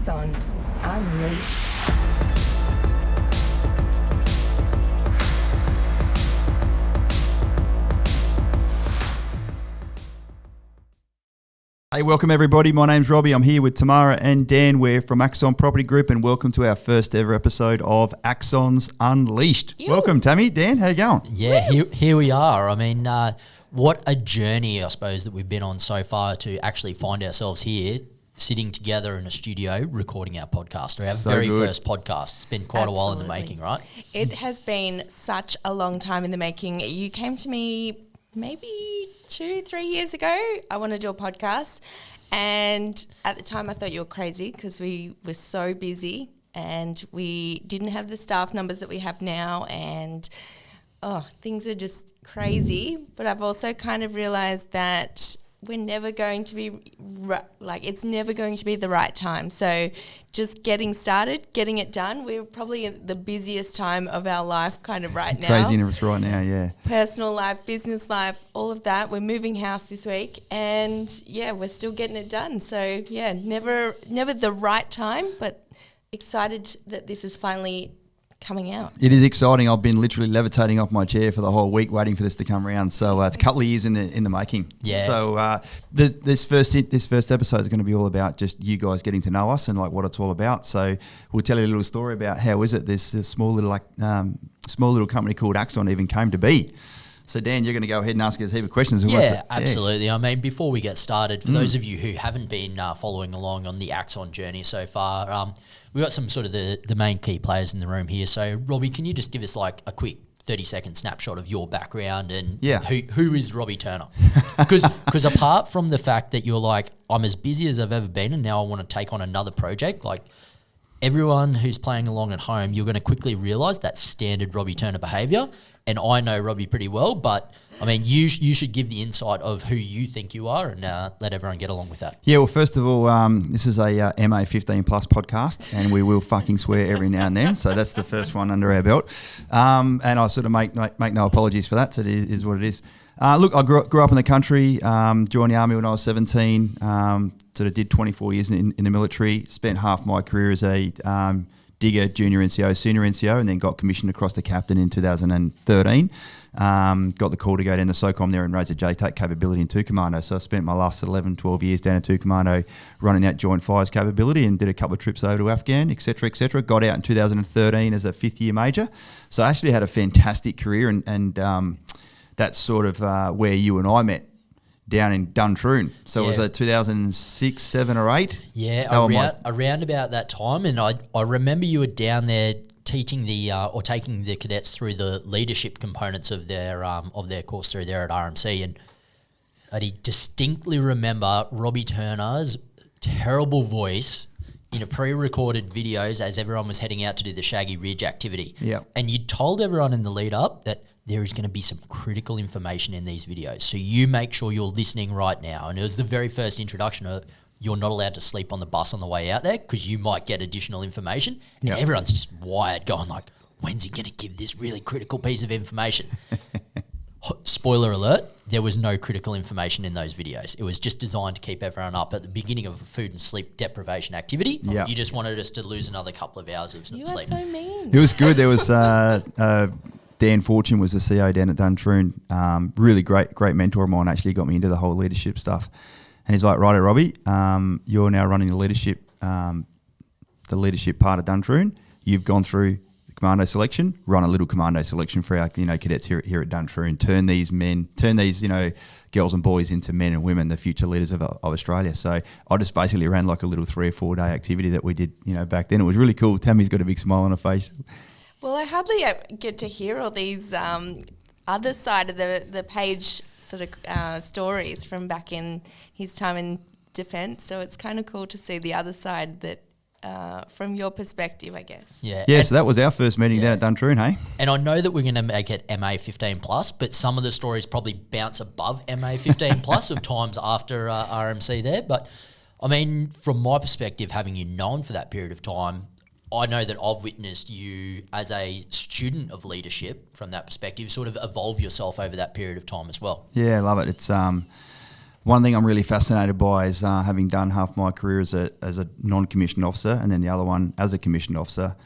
Axons Unleashed. Hey, welcome everybody. My name's Robbie. I'm here with Tamara and Dan. We're from Axon Property Group, and welcome to our first ever episode of Axons Unleashed. Ew. Welcome, Tammy. Dan, how you going? Yeah, here we are. I mean, what a journey, I suppose, that we've been on so far to actually find ourselves here, sitting together in a studio, recording our podcast, or our very first podcast. It's been quite a while in the making, right? It has been such a long time in the making. You came to me maybe 2-3 years ago. I want to do a podcast, and at the time I thought you were crazy because we were so busy and we didn't have the staff numbers that we have now, and things are just crazy. But I've also kind of realized that we're never going to be it's never going to be the right time. So just getting started, getting it done. We're probably at the busiest time of our life kind of right now. Craziness right now, yeah. Personal life, business life, all of that. We're moving house this week, and yeah, we're still getting it done. So yeah, never the right time, but excited that this is finally coming out. It is exciting. I've been literally levitating off my chair for the whole week waiting for this to come around. So it's a couple of years in the making. Yeah. So this first episode is going to be all about just you guys getting to know us and like what it's all about. So we'll tell you a little story about how is it this small little company called Axon even came to be. So Dan, you're going to go ahead and ask us a heap of questions. Yeah, absolutely. I mean, before we get started, for those of you who haven't been following along on the Axon journey so far, we've got some sort of the main key players in the room here. So Robbie, can you just give us like a quick 30-second snapshot of your background and who is Robbie Turner? Because apart from the fact that you're like, I'm as busy as I've ever been and now I want to take on another project, like everyone who's playing along at home, you're going to quickly realise that's standard Robbie Turner behaviour. And I know Robbie pretty well, but I mean, you should give the insight of who you think you are and let everyone get along with that. Yeah, well, first of all, this is a MA 15 plus podcast, and we will fucking swear every now and then. So that's the first one under our belt. And I sort of make no apologies for that. So it is what it is. Look, I grew up in the country, joined the army when I was 17, sort of did 24 years in the military, spent half my career as a digger, junior NCO, senior NCO, and then got commissioned across to captain in 2013. Got the call to go down to SOCOM there and raise a JTAC capability in 2 Commando. So I spent my last 11, 12 years down in 2 Commando running that joint fires capability and did a couple of trips over to Afghan, et cetera, et cetera. Got out in 2013 as a 5th year major. So I actually had a fantastic career, and that's sort of where you and I met, down in Duntroon. So it was a 2006, 7 or 8? Yeah, around about that time. And I remember you were down there teaching or taking the cadets through the leadership components of their course through there at RMC. And I distinctly remember Robbie Turner's terrible voice in a pre-recorded videos as everyone was heading out to do the Shaggy Ridge activity. Yeah. And you told everyone in the lead up that there is going to be some critical information in these videos. So you make sure you're listening right now. And it was the very first introduction of you're not allowed to sleep on the bus on the way out there because you might get additional information. And everyone's just wired going like, when's he going to give this really critical piece of information? Spoiler alert, there was no critical information in those videos. It was just designed to keep everyone up at the beginning of a food and sleep deprivation activity. Yeah. You just wanted us to lose another couple of hours of You sleep. are so mean. It was good. There was Dan Fortune was the CEO down at Duntroon. Really great mentor of mine. Actually got me into the whole leadership stuff. And he's like, righto, Robbie, you're now running the leadership part of Duntroon. You've gone through the commando selection. Run a little commando selection for our cadets here at Duntroon. Turn these girls and boys into men and women, the future leaders of Australia. So I just basically ran like a little 3 or 4 day activity that we did back then. It was really cool. Tammy's got a big smile on her face. Well, I hardly get to hear all these other side of the page sort of stories from back in his time in defence. So it's kind of cool to see the other side that from your perspective, I guess. Yeah, so that was our first meeting down at Duntroon, hey? And I know that we're going to make it MA 15 plus, but some of the stories probably bounce above MA 15 plus of times after RMC there. But I mean, from my perspective, having you known for that period of time, I know that I've witnessed you as a student of leadership from that perspective sort of evolve yourself over that period of time as well. Yeah, I love it. It's One thing I'm really fascinated by is having done half my career as a non-commissioned officer and then the other one as a commissioned officer.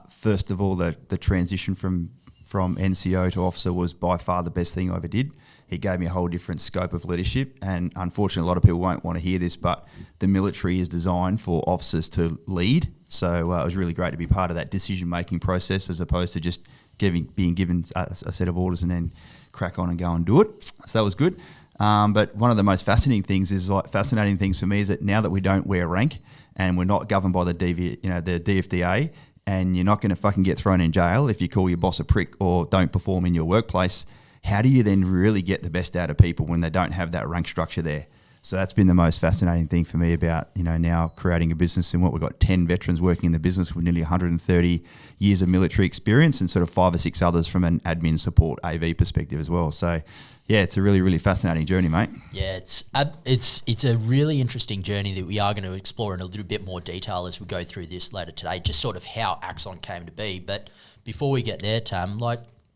First of all, the transition from NCO to officer was by far the best thing I ever did. It gave me a whole different scope of leadership, and unfortunately a lot of people won't want to hear this, but the military is designed for officers to lead. So it was really great to be part of that decision-making process as opposed to just being given a set of orders and then crack on and go and do it. So that was good. But one of the most fascinating things for me is that now that we don't wear rank and we're not governed by the DFDA, and you're not going to fucking get thrown in jail if you call your boss a prick or don't perform in your workplace, how do you then really get the best out of people when they don't have that rank structure there? So that's been the most fascinating thing for me about, now creating a business and what we've got 10 veterans working in the business with nearly 130 years of military experience and sort of 5 or 6 others from an admin support AV perspective as well. So yeah, it's a really, really fascinating journey, mate. Yeah, it's a really interesting journey that we are going to explore in a little bit more detail as we go through this later today, just sort of how Axon came to be. But before we get there, Tam,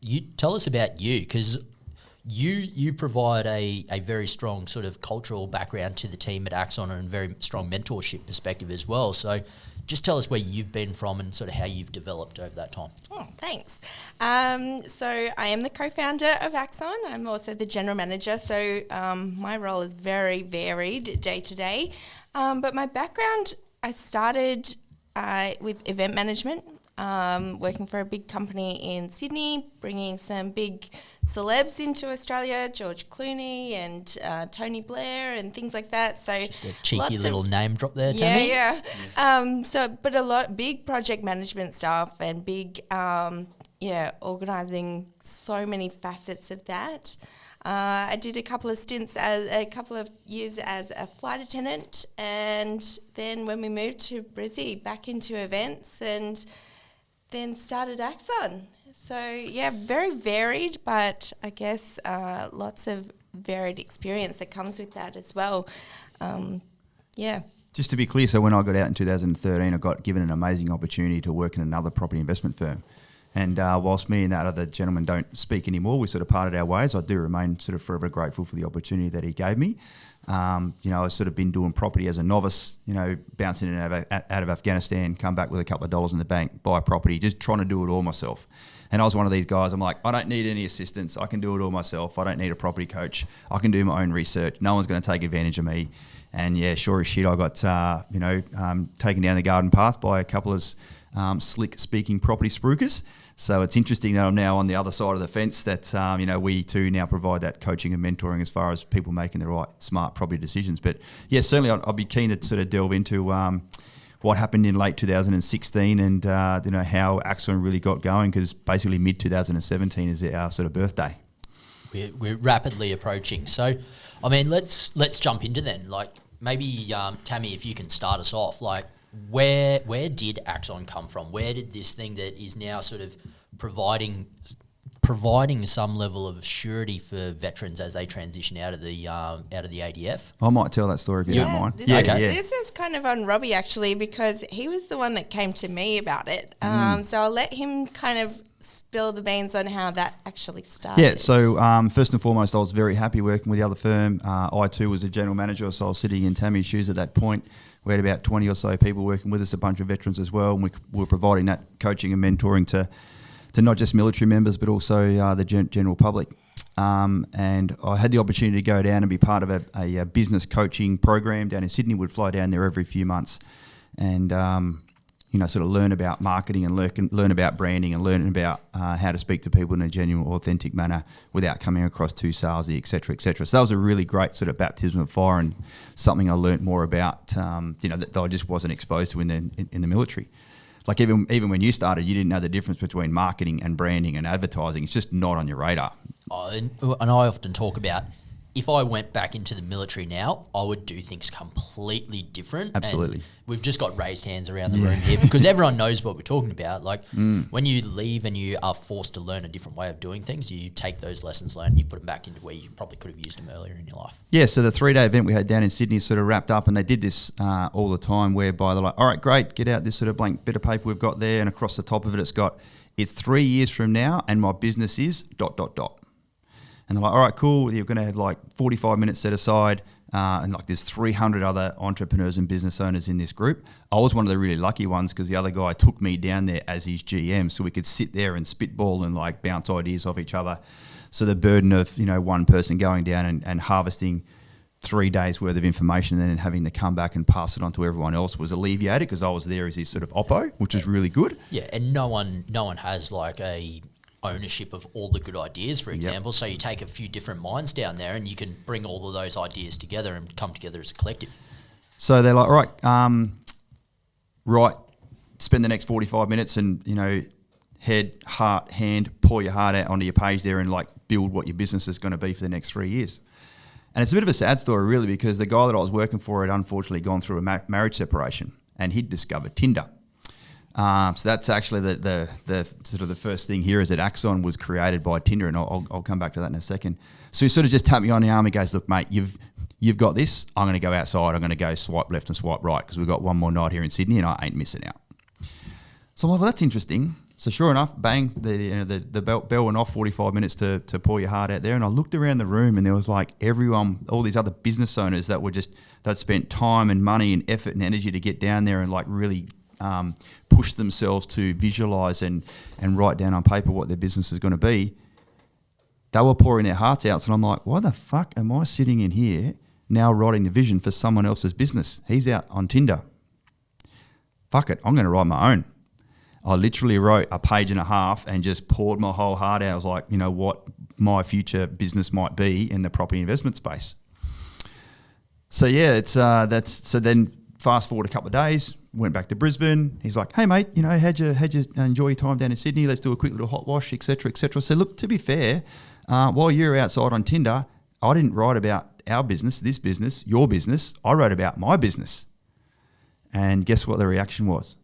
you tell us about you, because you provide a very strong sort of cultural background to the team at Axon and a very strong mentorship perspective as well. So just tell us where you've been from and sort of how you've developed over that time. Oh, thanks. So I am the co-founder of Axon. I'm also the general manager. So my role is very varied day to day. But my background, I started with event management, working for a big company in Sydney, bringing some big celebs into Australia, George Clooney and Tony Blair and things like that. So just a cheeky little name drop there, yeah, Tammy. yeah. But a lot big project management stuff and big, organising so many facets of that. I did a couple of years as a flight attendant, and then when we moved to Brizzy, back into events, and then started Axon. So yeah, very varied, but I guess lots of varied experience that comes with that as well. Just to be clear, so when I got out in 2013, I got given an amazing opportunity to work in another property investment firm. And whilst me and that other gentleman don't speak anymore, we sort of parted our ways. I do remain sort of forever grateful for the opportunity that he gave me. I've sort of been doing property as a novice, bouncing in and out of Afghanistan, come back with a couple of dollars in the bank, buy property, just trying to do it all myself. And I was one of these guys, I'm like, I don't need any assistance. I can do it all myself. I don't need a property coach. I can do my own research. No one's going to take advantage of me. And yeah, sure as shit, I got, taken down the garden path by a couple of slick speaking property spruikers. So it's interesting that I'm now on the other side of the fence, that, we too now provide that coaching and mentoring as far as people making the right smart property decisions. But yeah, certainly I'll be keen to sort of delve into what happened in late 2016 and, how Axon really got going, because basically mid-2017 is our sort of birthday. We're rapidly approaching. So, I mean, let's jump into then. Maybe, Tammy, if you can start us off, where did Axon come from? Where did this thing that is now sort of providing some level of surety for veterans as they transition out of the ADF? I might tell that story if you don't mind. This is kind of on Robbie actually, because he was the one that came to me about it. So I'll let him kind of spill the beans on how that actually started. Yeah, so first and foremost, I was very happy working with the other firm. I too was a general manager, so I was sitting in Tammy's shoes at that point. We had about 20 or so people working with us, a bunch of veterans as well, and we were providing that coaching and mentoring to not just military members, but also the general public. And I had the opportunity to go down and be part of a business coaching program down in Sydney. We'd fly down there every few months and, sort of learn about marketing and learn about branding and learn about how to speak to people in a genuine, authentic manner without coming across too salesy, et cetera, et cetera. So that was a really great sort of baptism of fire and something I learnt more about, that I just wasn't exposed to in the military. Like even when you started, you didn't know the difference between marketing and branding and advertising. It's just not on your radar. And I often talk about, if I went back into the military now, I would do things completely different. Absolutely. And we've just got raised hands around the room here because everyone knows what we're talking about. When you leave and you are forced to learn a different way of doing things, you take those lessons learned and you put them back into where you probably could have used them earlier in your life. Yeah, so the 3-day event we had down in Sydney sort of wrapped up, and they did this all the time, whereby they're like, all right, great, get out this sort of blank bit of paper we've got there, and across the top of it it's 3 years from now and my business is ... And they're like, all right, cool. You're going to have like 45 minutes set aside. And like there's 300 other entrepreneurs and business owners in this group. I was one of the really lucky ones because the other guy took me down there as his GM, so we could sit there and spitball and like bounce ideas off each other. So the burden of, one person going down and harvesting 3 days worth of information and then having to come back and pass it on to everyone else was alleviated because I was there as his sort of oppo, which is really good. Yeah, and no one has like a ownership of all the good ideas, for example. So you take a few different minds down there and you can bring all of those ideas together and come together as a collective. So they're like, all right, spend the next 45 minutes and, head, heart, hand, pour your heart out onto your page there and like build what your business is going to be for the next 3 years. And it's a bit of a sad story really because the guy that I was working for had unfortunately gone through a marriage separation and he'd discovered Tinder. So that's actually the sort of the first thing here is that Axon was created by Tinder, and I'll come back to that in a second. So he sort of just tapped me on the arm and goes, look, mate, you've got this. I'm going to go outside. I'm going to go swipe left and swipe right because we've got one more night here in Sydney and I ain't missing out. So I'm like, well, that's interesting. So sure enough, bang, the bell went off, 45 minutes to pour your heart out there. And I looked around the room and there was like everyone, all these other business owners that spent time and money and effort and energy to get down there and like really push themselves to visualize and write down on paper what their business is going to be. They were pouring their hearts out. So I'm like, why the fuck am I sitting in here now writing the vision for someone else's business? He's out on Tinder. Fuck it, I'm going to write my own. I literally wrote a page and a half and just poured my whole heart out. I was like, what my future business might be in the property investment space. So yeah, so then fast forward a couple of days, went back to Brisbane. He's like, hey mate, how'd you enjoy your time down in Sydney? Let's do a quick little hot wash, etc., etc. So look, to be fair, while you're outside on Tinder, I didn't write about our business, this business, your business. I wrote about my business. And guess what the reaction was?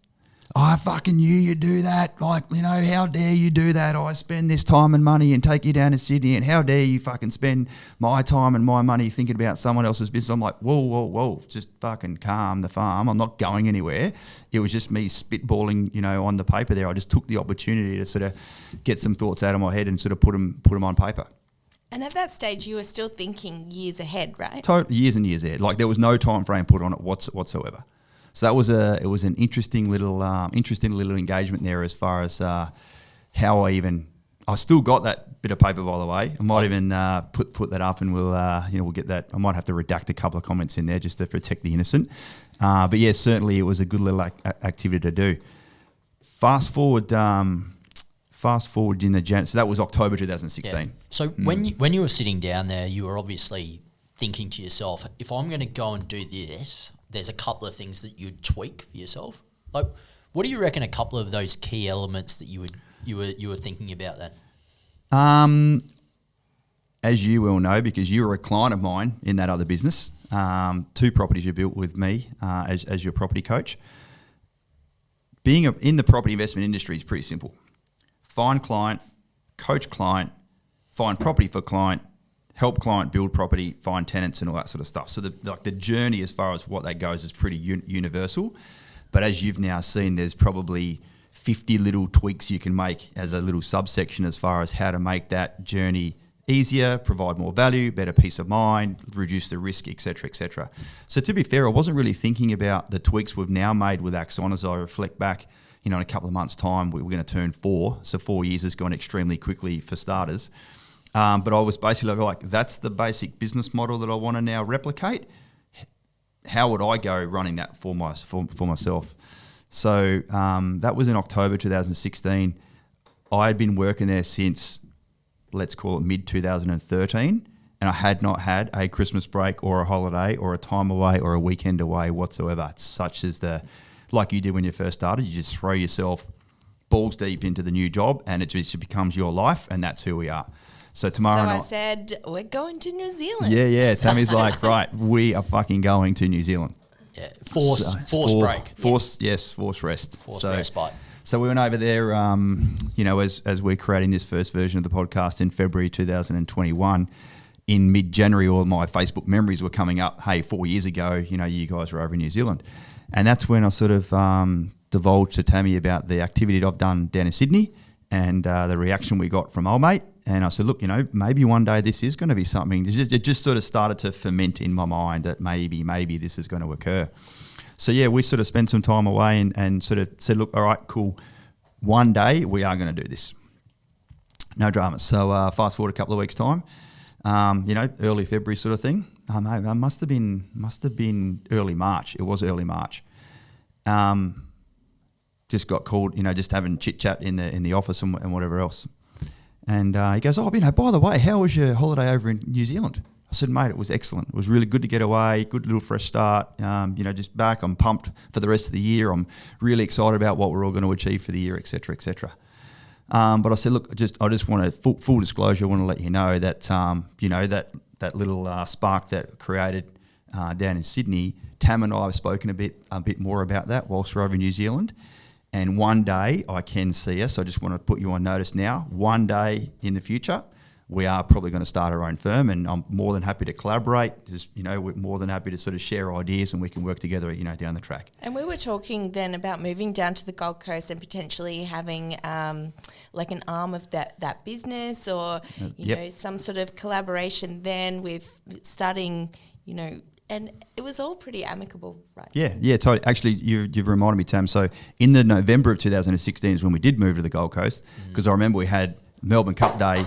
I fucking knew you'd do that. Like, how dare you do that? I spend this time and money and take you down to Sydney, and how dare you fucking spend my time and my money thinking about someone else's business. I'm like, whoa, just fucking calm the farm. I'm not going anywhere. It was just me spitballing, on the paper there. I just took the opportunity to sort of get some thoughts out of my head and sort of put them on paper. And at that stage, you were still thinking years ahead, right? Years and years ahead. Like there was no time frame put on it whatsoever. So that was it was an interesting little engagement there as far as how I still got that bit of paper, by the way. I might even put that up and we'll get that. I might have to redact a couple of comments in there just to protect the innocent. But yeah, certainly it was a good little activity to do. Fast forward in the Jan. So that was October 2016. Yeah. So when you were sitting down there, you were obviously thinking to yourself, if I'm going to go and do this, there's a couple of things that you'd tweak for yourself. Like, what do you reckon a couple of those key elements that you were thinking about then? As you will know, because you were a client of mine in that other business, 2 properties you built with me as your property coach. Being in the property investment industry is pretty simple. Find client, coach client, find property for client, help client build property, find tenants and all that sort of stuff. So the journey as far as what that goes is pretty universal. But as you've now seen, there's probably 50 little tweaks you can make as a little subsection as far as how to make that journey easier, provide more value, better peace of mind, reduce the risk, etc., etc. So to be fair, I wasn't really thinking about the tweaks we've now made with Axon as I reflect back. In a couple of months' time, we're going to turn 4. So 4 years has gone extremely quickly for starters. But I was basically like, that's the basic business model that I want to now replicate. How would I go running that for myself? So that was in October 2016. I had been working there since, let's call it mid-2013, and I had not had a Christmas break or a holiday or a time away or a weekend away whatsoever. It's such as like you did when you first started, you just throw yourself balls deep into the new job and it just becomes your life, and that's who we are. So tomorrow night, I said, we're going to New Zealand. Yeah. Tammy's like, right, we are fucking going to New Zealand. Yeah, forced break. Forced rest. Forced respite. So we went over there, as we're creating this first version of the podcast in February 2021. In mid-January, all my Facebook memories were coming up. Hey, 4 years ago, you guys were over in New Zealand. And that's when I sort of divulged to Tammy about the activity that I've done down in Sydney and the reaction we got from old mate. And I said, look, maybe one day this is going to be something. It just sort of started to ferment in my mind that maybe this is going to occur. So, yeah, we sort of spent some time away and sort of said, look, all right, cool. One day we are going to do this. No dramas. So fast forward a couple of weeks' time, early February sort of thing. Mate, must have been early March. It was early March. Just got called, just having chit chat in the office and whatever else. And he goes, oh, by the way, how was your holiday over in New Zealand? I said, mate, it was excellent. It was really good to get away, good little fresh start. Just back. I'm pumped for the rest of the year. I'm really excited about what we're all going to achieve for the year, et cetera, et cetera. But I said, look, I just want to, full disclosure, I want to let you know that, that little spark that created down in Sydney, Tam and I have spoken a bit more about that whilst we're over in New Zealand. And one day I can see us. I just want to put you on notice now. One day in the future, we are probably going to start our own firm, and I'm more than happy to collaborate. We're more than happy to sort of share ideas, and we can work together, down the track. And we were talking then about moving down to the Gold Coast and potentially having like an arm of that business, or some sort of collaboration then with starting, and it was all pretty amicable, right? Yeah, totally. Actually, you've reminded me, Tam. So in the November of 2016 is when we did move to the Gold Coast, because I remember we had Melbourne Cup Day.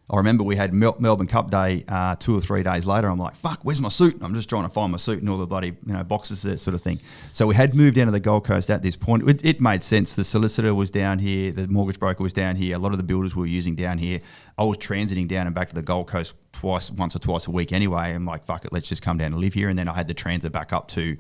Melbourne Cup Day 2 or 3 days later. I'm like, fuck, where's my suit? I'm just trying to find my suit and all the bloody boxes, that sort of thing. So we had moved down to the Gold Coast at this point. It made sense. The solicitor was down here. The mortgage broker was down here. A lot of the builders we were using down here. I was transiting down and back to the Gold Coast once or twice a week anyway. I'm like, fuck it, let's just come down and live here. And then I had the transit back up to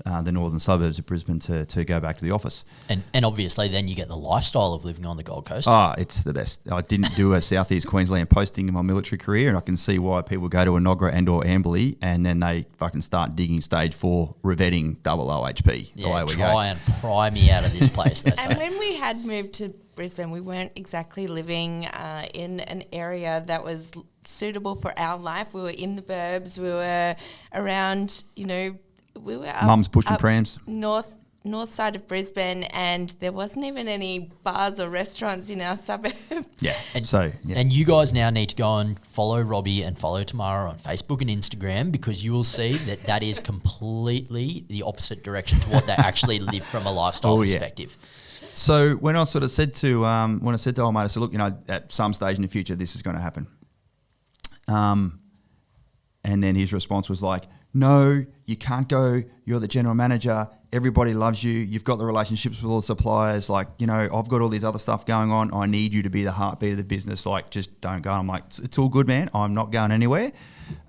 the northern suburbs of Brisbane to go back to the office. And obviously then you get the lifestyle of living on the Gold Coast. Oh, it's the best. I didn't do a Southeast Queensland posting in my military career, and I can see why people go to Enoggera and or Amberley and then they fucking start digging stage 4 revetting double OHP. Yeah, try and pry me out of this place. And when we had moved to Brisbane, we weren't exactly living in an area that was suitable for our life. We were in the burbs. We were around, we were up, Mum's pushing prams. North side of Brisbane, and there wasn't even any bars or restaurants in our suburb. Yeah. And you guys now need to go and follow Robbie and follow Tamara on Facebook and Instagram, because you will see that is completely the opposite direction to what they actually live from a lifestyle perspective. So when I sort of said to old mate, I said, look, at some stage in the future, this is going to happen. And then his response was like, no, you can't go. You're the general manager. Everybody loves you. You've got the relationships with all the suppliers. Like, I've got all these other stuff going on. I need you to be the heartbeat of the business. Like, just don't go. I'm like, it's all good, man. I'm not going anywhere.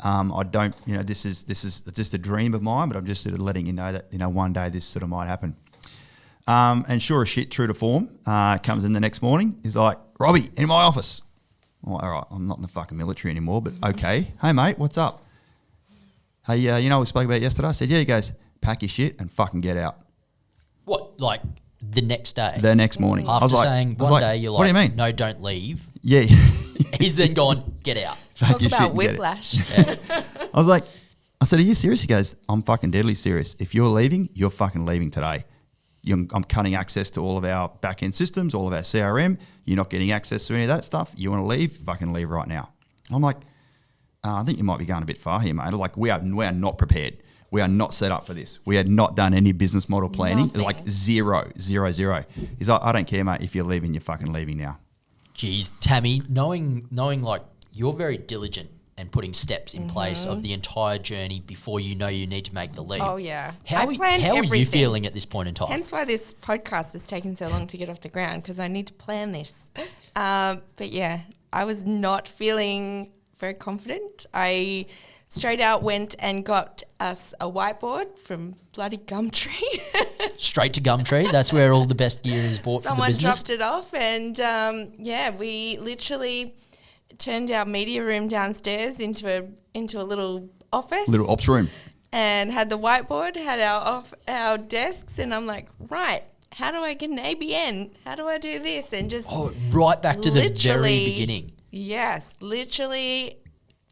I don't, this is just a dream of mine, but I'm just sort of letting you know that, one day this sort of might happen. And sure as shit, true to form, comes in the next morning. He's like, Robbie, in my office. I'm like, all right, I'm not in the fucking military anymore, but okay. Hey, mate, what's up? Hey, what we spoke about yesterday? I said, yeah. He goes, pack your shit and fucking get out. What, like the next day? The next morning. After saying one day you're like, what do you mean? No, don't leave. Yeah. He's then gone, get out. Talk about whiplash. I said, are you serious? He goes, I'm fucking deadly serious. If you're leaving, you're fucking leaving today. I'm cutting access to all of our back-end systems, all of our CRM. You're not getting access to any of that stuff. You want to leave? Fucking leave right now. I'm like, I think you might be going a bit far here, mate. Like, we are not prepared. We are not set up for this. We had not done any business model planning. Nothing. Like zero. He's like, I don't care, mate. If you're leaving, you're fucking leaving now. Geez, Tammy, knowing like you're very diligent and putting steps in place of the entire journey before you know you need to make the leap. Oh, yeah. How are you feeling at this point in time? Hence why this podcast has taken so long to get off the ground, because I need to plan this. But yeah, I was not feeling very confident. I straight out went and got us a whiteboard from bloody Gumtree. Straight to Gumtree. That's where all the best gear is bought for the business. Someone dropped it off, and we literally turned our media room downstairs into a little office. Little ops room. And had the whiteboard, had our desks, and I'm like, right, how do I get an ABN? How do I do this? And just right back to the very beginning. Yes, literally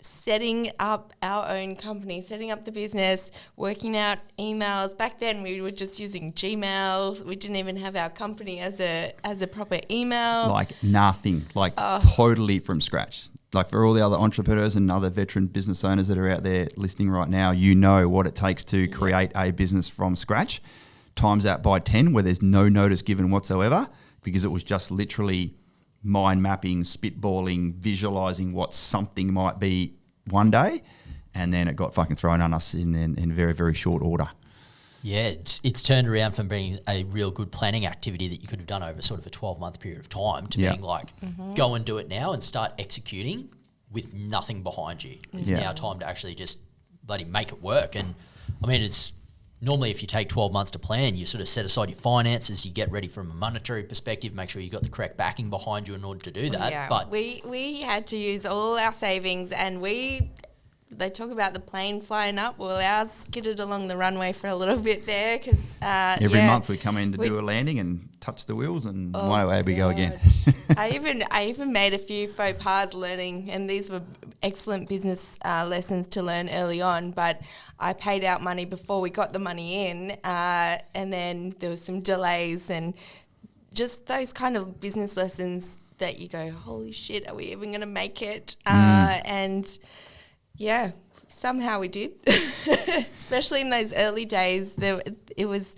setting up our own company, setting up the business, working out emails. Back then we were just using Gmail. We didn't even have our company as a proper email. Like nothing, like totally from scratch. Like for all the other entrepreneurs and other veteran business owners that are out there listening right now, you know what it takes to create a business from scratch, times out by 10, where there's no notice given whatsoever, because it was just literally mind mapping, spitballing, visualizing what something might be one day, and then it got fucking thrown on us in very, very short order. Yeah, it's turned around from being a real good planning activity that you could have done over sort of a 12-month period of time to being like, go and do it now and start executing with nothing behind you. It's now time to actually just bloody make it work. And I mean, it's normally if you take 12 months to plan, you sort of set aside your finances, you get ready from a monetary perspective, make sure you got the correct backing behind you in order to do that. Yeah, but we had to use all our savings, and they talk about the plane flying up. Well, ours skidded along the runway for a little bit there because every month we come in to do a landing and touch the wheels, and away we go again. I even made a few faux pas learning, and these were excellent business lessons to learn early on. But I paid out money before we got the money in, and then there was some delays, and just those kind of business lessons that you go, holy shit, are we even going to make it? And yeah, somehow we did, especially in those early days. It was,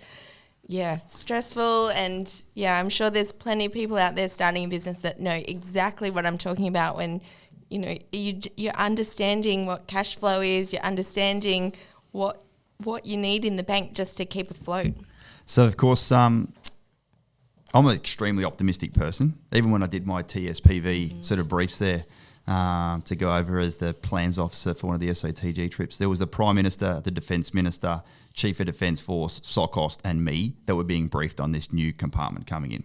stressful. And I'm sure there's plenty of people out there starting a business that know exactly what I'm talking about when, you're understanding what cash flow is, you're understanding what you need in the bank just to keep afloat. So, of course, I'm an extremely optimistic person. Even when I did my TSPV sort of briefs there, to go over as the plans officer for one of the SOTG trips, there was the Prime Minister, the Defence Minister, Chief of Defence Force, SOCOST and me that were being briefed on this new compartment coming in.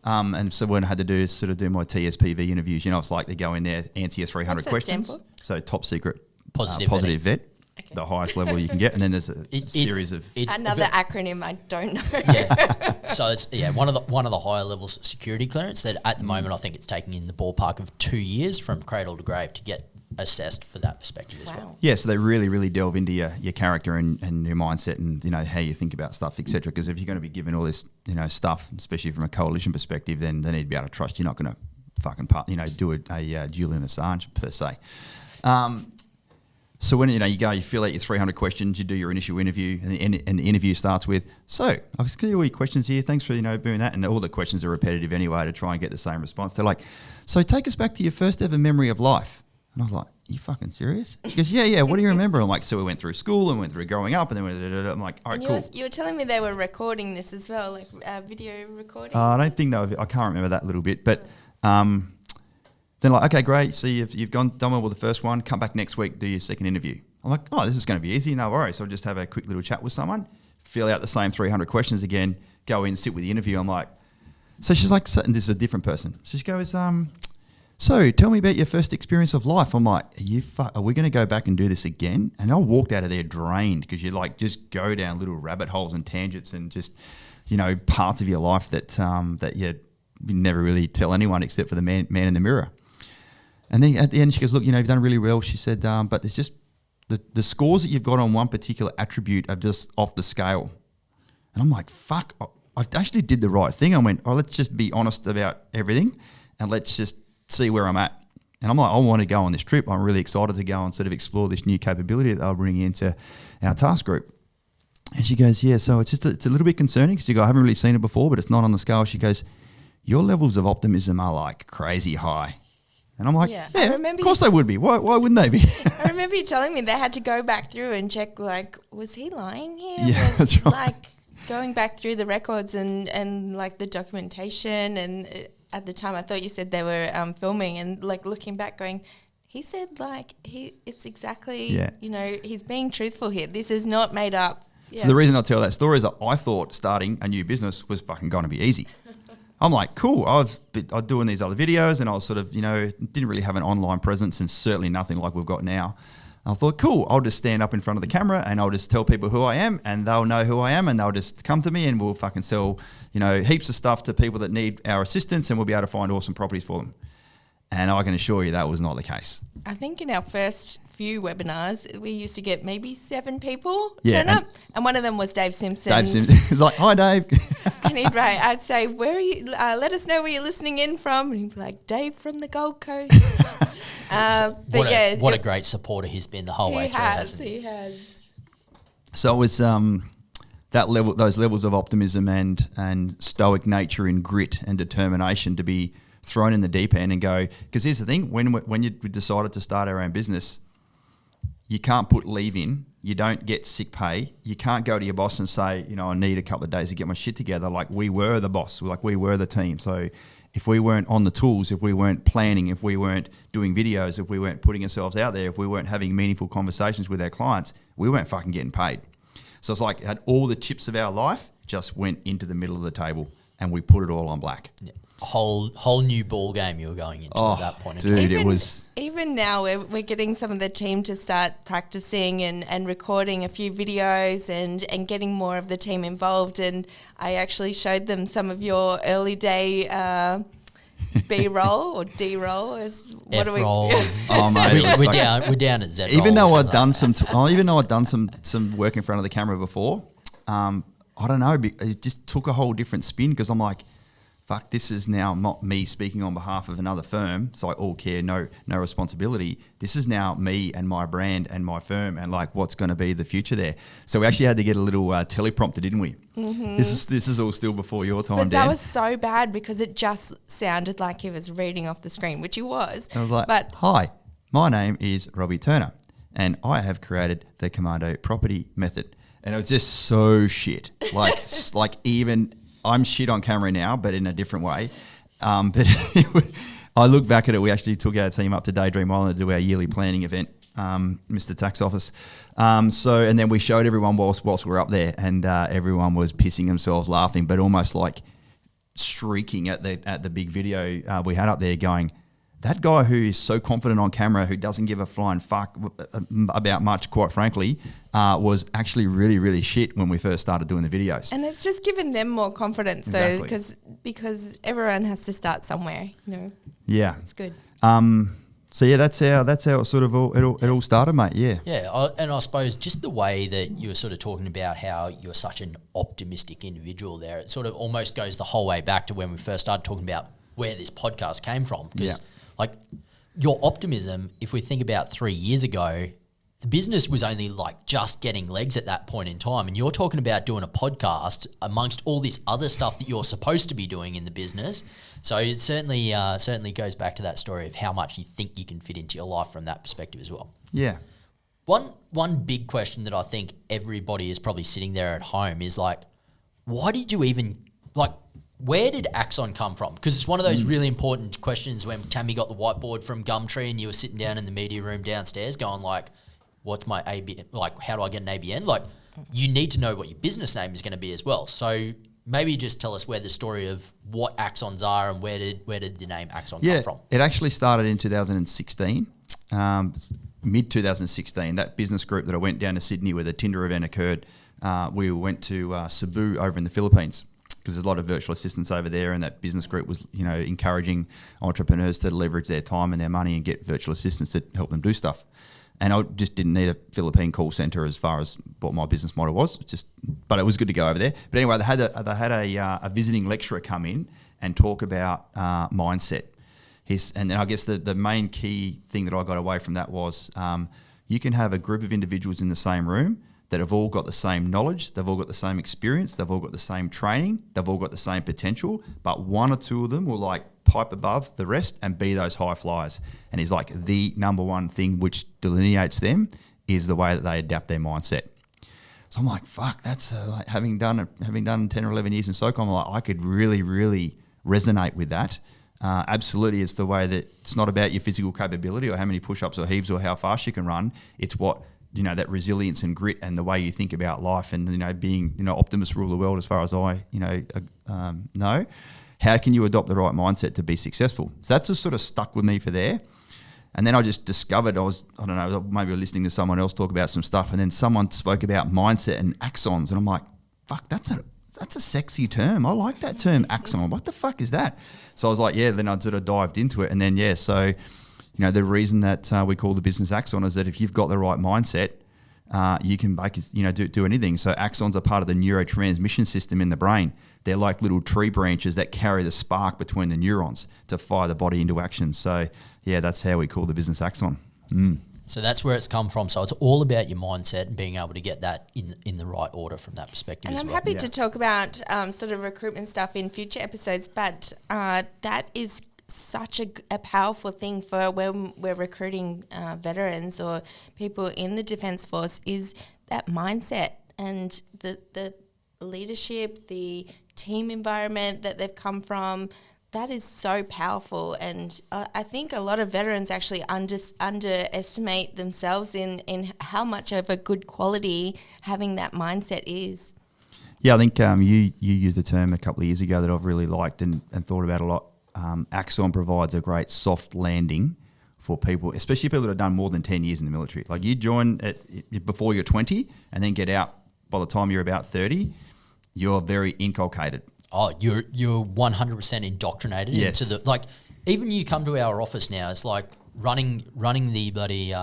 And so what I had to do is sort of do my TSPV interviews. It's like they go in there, answer your 300 questions. Stand for? So top secret, Positive vet. Okay. The highest level you can get, and then there's a series of another acronym I don't know. Yeah, so it's one of the higher levels of security clearance that at the moment I think it's taking in the ballpark of 2 years from cradle to grave to get assessed for that perspective as well. Yeah, so they really, really delve into your character and your mindset and how you think about stuff, etc. Because if you're going to be given all this stuff, especially from a coalition perspective, then they need to be able to trust you're not going to fucking do a Julian Assange per se. So when you fill out your 300 questions, you do your initial interview, and the interview starts with, "So I'll just give you all your questions here. Thanks for doing that." And all the questions are repetitive anyway to try and get the same response. They're like, "So take us back to your first ever memory of life." And I was like, "Are you fucking serious?" She goes, "Yeah. What do you remember?" I'm like, "So we went through school and went through growing up, and then I'm like, all right, cool." You were telling me they were recording this as well, like video recording. I don't think I can't remember that little bit, but. Then like, okay, great. So you've done well with the first one. Come back next week, do your second interview. I'm like, oh, this is going to be easy. No worries. So I'll just have a quick little chat with someone, fill out the same 300 questions again, go in, sit with the interview. I'm like, so she's like, and this is a different person. So she goes, so tell me about your first experience of life. I'm like, are we going to go back and do this again? And I walked out of there drained because you like just go down little rabbit holes and tangents and just, parts of your life that you never really tell anyone except for the man in the mirror. And then at the end, she goes, look, you've done really well. She said, but there's just the scores that you've got on one particular attribute are just off the scale. And I'm like, fuck, I actually did the right thing. I went, let's just be honest about everything and let's just see where I'm at. And I'm like, I want to go on this trip. I'm really excited to go and sort of explore this new capability that I'll bring into our task group. And she goes, yeah, so it's a little bit concerning because I haven't really seen it before, but it's not on the scale. She goes, your levels of optimism are like crazy high. And I'm like, yeah, of course they would be. Why wouldn't they be? I remember you telling me they had to go back through and check, like, was he lying here? Yeah, that's right. Like, going back through the records and like, the documentation. And at the time, I thought you said they were filming and, like, looking back going, he said, like, it's exactly, he's being truthful here. This is not made up. Yeah. So the reason I tell that story is that I thought starting a new business was fucking going to be easy. I'm like, cool, I was doing these other videos and I was sort of, didn't really have an online presence and certainly nothing like we've got now. And I thought, cool, I'll just stand up in front of the camera and I'll just tell people who I am and they'll know who I am and they'll just come to me and we'll fucking sell, heaps of stuff to people that need our assistance and we'll be able to find awesome properties for them. And I can assure you that was not the case. I think in our first few webinars, we used to get maybe 7 people Yeah, turn up. And one of them was Dave Simpson. Dave Simpson is like, hi, Dave. And he'd write, I'd say, where are you? Let us know where you're listening in from. And he'd be like, Dave from the Gold Coast. What a great supporter he's been the whole way through. He has. So it was that level, those levels of optimism and stoic nature and grit and determination to be thrown in the deep end and go. Because here's the thing: when you decided to start our own business, you can't put leave in. You don't get sick pay. You can't go to your boss and say, I need a couple of days to get my shit together. Like, we were the boss. Like, we were the team. So if we weren't on the tools, if we weren't planning, if we weren't doing videos, if we weren't putting ourselves out there, if we weren't having meaningful conversations with our clients, we weren't fucking getting paid. So it's like had all the chips of our life just went into the middle of the table and we put it all on black. Yeah. A whole new ball game you were going into at that point. Dude, it was... Even now, we're getting some of the team to start practicing and recording a few videos and getting more of the team involved. And I actually showed them some of your early day B-roll or D-roll. F-roll. Oh, mate. We're down at Z-roll. Even though I'd done some work in front of the camera before, I don't know, it just took a whole different spin because I'm like, fuck, this is now not me speaking on behalf of another firm, so I all care, no responsibility. This is now me and my brand and my firm and like what's going to be the future there. So we actually had to get a little teleprompter, didn't we? Mm-hmm. This is all still before your time, but Dan. That was so bad because it just sounded like he was reading off the screen, which he was. I was like, hi, my name is Robbie Turner and I have created the Commando Property Method. And it was just so shit. Like even... I'm shit on camera now, but in a different way. But I look back at it, we actually took our team up to Daydream Island to do our yearly planning event, Mr. Tax Office. And then we showed everyone whilst we were up there and everyone was pissing themselves laughing, but almost like shrieking at the big video we had up there going, that guy who is so confident on camera, who doesn't give a flying fuck about much, quite frankly, was actually really, really shit when we first started doing the videos. And it's just given them more confidence, Exactly. though, because everyone has to start somewhere. Yeah, it's good. So yeah, that's how it sort of it all started, mate. Yeah. Yeah, and I suppose just the way that you were sort of talking about how you're such an optimistic individual there, it sort of almost goes the whole way back to when we first started talking about where this podcast came from. Because like your optimism, if we think about 3 years ago, the business was only like just getting legs at that point in time. And you're talking about doing a podcast amongst all this other stuff that you're supposed to be doing in the business. So it certainly goes back to that story of how much you think you can fit into your life from that perspective as well. Yeah. One big question that I think everybody is probably sitting there at home is like, why did you even, like, where did Axon come from? Because it's one of those really important questions when Tammy got the whiteboard from Gumtree and you were sitting down in the media room downstairs going like, what's my ABN? Like, how do I get an ABN? Like, you need to know what your business name is going to be as well. So maybe just tell us where the story of what Axons are and where did the name Axon come from? It actually started in 2016, mid 2016. That business group that I went down to Sydney where the Tinder event occurred, we went to Cebu over in the Philippines, because there's a lot of virtual assistants over there, and that business group was, encouraging entrepreneurs to leverage their time and their money and get virtual assistants to help them do stuff. And I just didn't need a Philippine call center as far as what my business model was. But it was good to go over there. But anyway, they had a visiting lecturer come in and talk about mindset. And I guess the main key thing that I got away from that was you can have a group of individuals in the same room that have all got the same knowledge, they've all got the same experience, they've all got the same training, they've all got the same potential, but one or two of them will like pipe above the rest and be those high flyers. And he's like, the number one thing which delineates them is the way that they adapt their mindset. So I'm like, fuck, that's like having done 10 or 11 years in SOCOM, I'm like, I could really, really resonate with that. Absolutely, it's the way that it's not about your physical capability or how many push-ups or heaves or how fast you can run. It's what, that resilience and grit and the way you think about life and, being, optimists rule the world as far as I, know. How can you adopt the right mindset to be successful? So that's just sort of stuck with me for there. And then I just discovered maybe listening to someone else talk about some stuff, and then someone spoke about mindset and axons, and I'm like, fuck, that's that's a sexy term. I like that term, Axon. What the fuck is that? So I was like, yeah. Then I sort of dived into it, and then so the reason that we call the business Axon is that if you've got the right mindset, you can do anything. So axons are part of the neurotransmission system in the brain. They're like little tree branches that carry the spark between the neurons to fire the body into action. So yeah, that's how we call the business Axon. So that's where it's come from. So it's all about your mindset and being able to get that in the right order from that perspective And as I'm well. happy to talk about sort of recruitment stuff in future episodes, but that is such a powerful thing for when we're recruiting veterans or people in the Defence Force, is that mindset and the leadership, the team environment that they've come from. That is so powerful, and I think a lot of veterans actually underestimate themselves in how much of a good quality having that mindset is. Yeah, I think you used the term a couple of years ago that I've really liked and thought about a lot. Axon provides a great soft landing for people, especially people that have done more than 10 years in the military. Like you join before you're 20 and then get out by the time you're about 30, you're very inculcated. Oh, you're 100% indoctrinated Yes. into the, like, even you come to our office now, it's like running the bloody,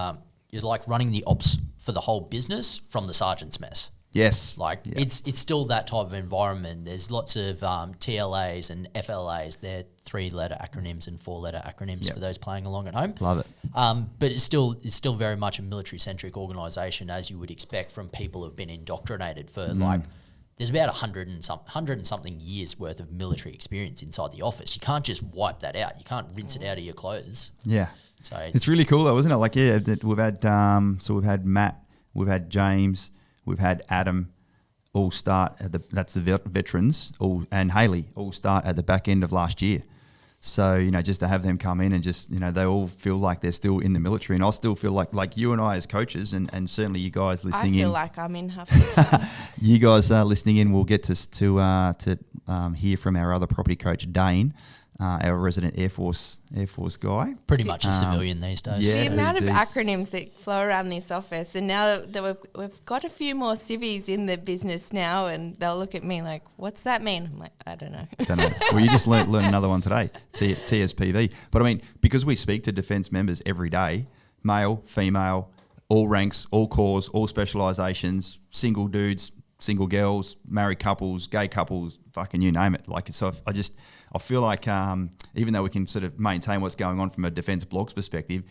you're like running the ops for the whole business from the sergeant's mess. Yes. Like it's still that type of environment. There's lots of TLAs and FLAs. They're 3-letter acronyms and 4-letter acronyms for those playing along at home. Love it. But it's still very much a military-centric organisation, as you would expect from people who've been indoctrinated for like. There's about 100 and something years worth of military experience inside the office. You can't just wipe that out. You can't rinse it out of your clothes. Yeah. So it's really cool though, isn't it? Like, yeah, we've had we've had Matt, we've had James, we've had Adam, all start at that's the veterans, and Haley all start at the back end of last year. So, just to have them come in and just, they all feel like they're still in the military, and I still feel like you and I as coaches, and certainly you guys listening in. I feel like I'm in half the time. You guys listening in will get to hear from our other property coach, Dane, our resident Air Force guy. pretty much a civilian these days. Yeah. The amount of indeed. acronyms that flow around this office, and now that we've got a few more civvies in the business now, and they'll look at me like, "What's that mean?" I'm like, "I don't know." Don't know. Well, you just learn another one today, TSPV. But I mean, because we speak to defence members every day, male, female, all ranks, all corps, all specialisations, single dudes, single girls, married couples, gay couples, fucking you name it. Like, so I feel like even though we can sort of maintain what's going on from a defence blogs perspective,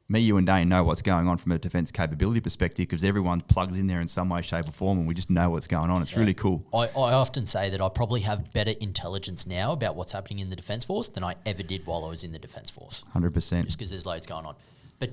me, you and Dane know what's going on from a defence capability perspective, because everyone plugs in there in some way, shape or form, and we just know what's going on. It's really cool. I often say that I probably have better intelligence now about what's happening in the Defence Force than I ever did while I was in the Defence Force. 100%. Just because there's loads going on. But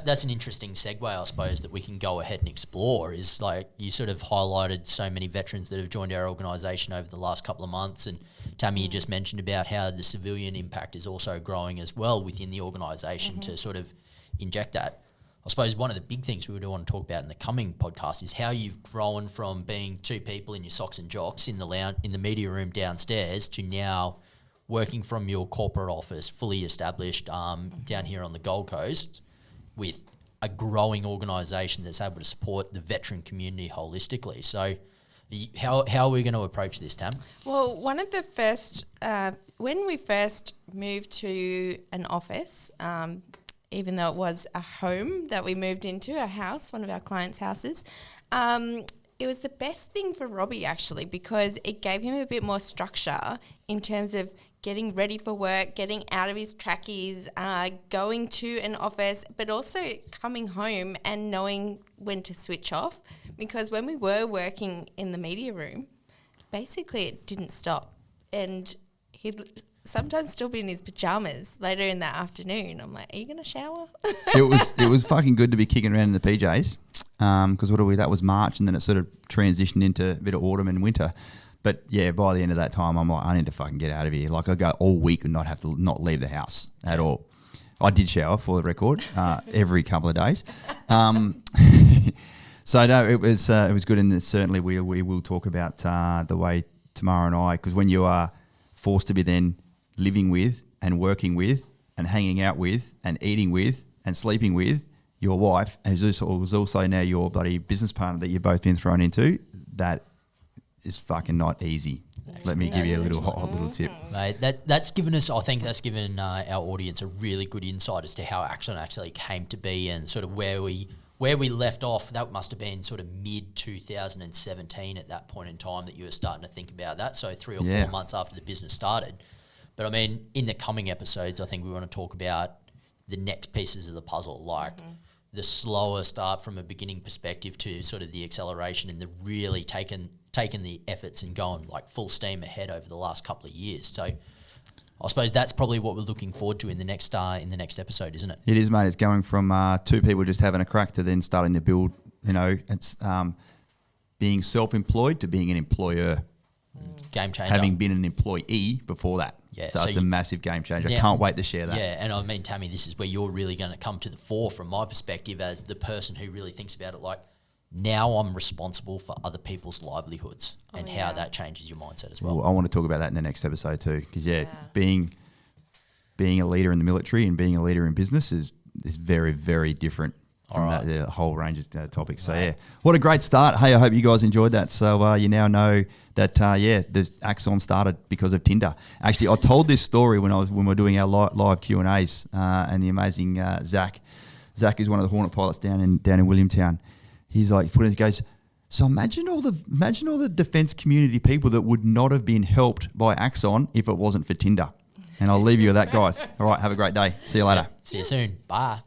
that's an interesting segue, I suppose, that we can go ahead and explore. Is like you sort of highlighted so many veterans that have joined our organisation over the last couple of months, and Tammy, you just mentioned about how the civilian impact is also growing as well within the organisation to sort of inject that. I suppose one of the big things we would want to talk about in the coming podcast is how you've grown from being two people in your socks and jocks in the media room downstairs to now working from your corporate office, fully established down here on the Gold Coast, with a growing organisation that's able to support the veteran community holistically. So how are we going to approach this, Tam? Well, one of the first, when we first moved to an office, even though it was a home that we moved into, a house, one of our clients' houses, it was the best thing for Robbie actually, because it gave him a bit more structure in terms of getting ready for work, getting out of his trackies, going to an office, but also coming home and knowing when to switch off. Because when we were working in the media room, basically it didn't stop. And he'd sometimes still be in his pajamas later in the afternoon. I'm like, are you going to shower? It was fucking good to be kicking around in the PJs, because that was March, and then it sort of transitioned into a bit of autumn and winter. But yeah, by the end of that time, I'm like, I need to fucking get out of here. Like, I go all week and not leave the house at all. I did shower, for the record, every couple of days. So no, it was good, and certainly we will talk about the way Tamara and I, because when you are forced to be then living with and working with and hanging out with and eating with and sleeping with your wife, who's also now your bloody business partner that you've both been thrown into, that is fucking not easy. Let me give you a little hot little tip. Mate, that's given us, I think that's given our audience a really good insight as to how Axon actually came to be and sort of where we left off. That must have been sort of mid 2017 at that point in time that you were starting to think about that. So 3 or 4 months after the business started. But I mean, in the coming episodes, I think we want to talk about the next pieces of the puzzle, like the slower start from a beginning perspective to sort of the acceleration and the really taking the efforts and going like full steam ahead over the last couple of years. So I suppose that's probably what we're looking forward to in the next episode, isn't it? It is, mate. It's going from 2 people just having a crack to then starting to build, it's being self-employed to being an employer. Game changer. Having been an employee before that. Yeah, so it's a massive game changer. I can't wait to share that. Yeah, and I mean, Tammy, this is where you're really going to come to the fore from my perspective as the person who really thinks about it like, now I'm responsible for other people's livelihoods and how that changes your mindset as well. I want to talk about that in the next episode too, because being a leader in the military and being a leader in business is very, very different from that whole range of topics. So what a great start. Hey, I hope you guys enjoyed that. So you now know that the Axon started because of Tinder. Actually, I told this story when we were doing our live Q&As, and the amazing Zach is one of the Hornet pilots down in Williamtown. He's like, he goes, so imagine all the defense community people that would not have been helped by Axon if it wasn't for Tinder. And I'll leave you with that, guys. All right, have a great day. See you later. See you soon. Bye.